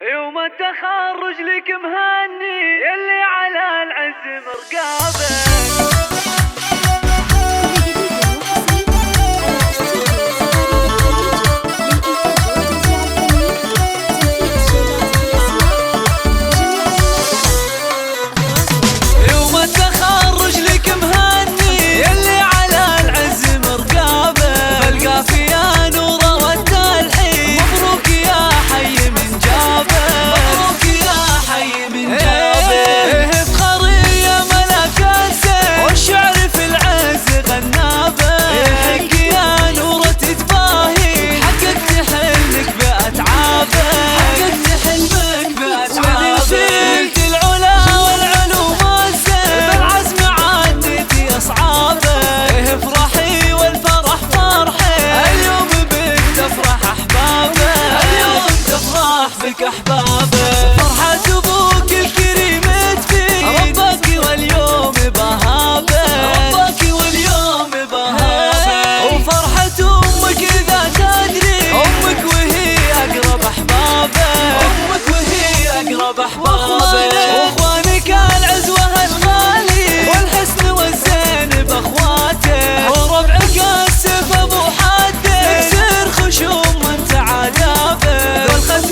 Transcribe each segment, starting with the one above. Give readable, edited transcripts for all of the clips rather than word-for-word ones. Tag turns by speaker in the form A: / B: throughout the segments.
A: يوم التخرج لك مهني يلي على العز مرقابه.
B: أحبابه فرحة أبوك الكريم تفيد ربك واليوم بهابه ربك واليوم بهابه وفرحة أمك إذا تدري أمك وهي أقرب أحبابه أمك وهي أقرب أحبابه وأخوانك العزوة الغالي والحسن والزين بأخواته وربعك السيف أبو حده يكسر خشوم من تعادابه والختم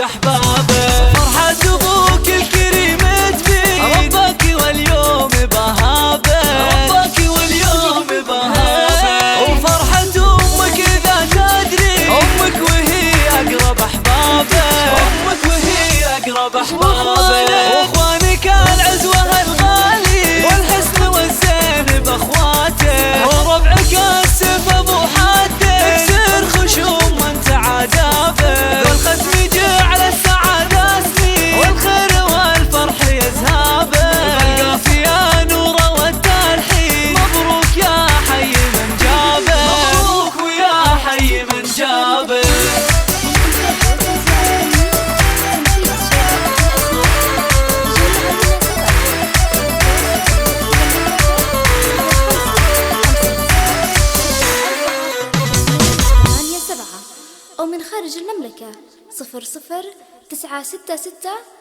B: أحبابه فرحة أبوك الكريم تفيد ربك واليوم بهابه ربك واليوم بهابه وفرحة أمك إذا تدري أمك وهي أقرب أحبابه أمك وهي أقرب أحبابه وأخوانك العزوة الغالي والحسن والزين بأخواته وربعك السيف أبو حده يكسر خشوم من تعادابه والختم
C: أو من خارج المملكة 00966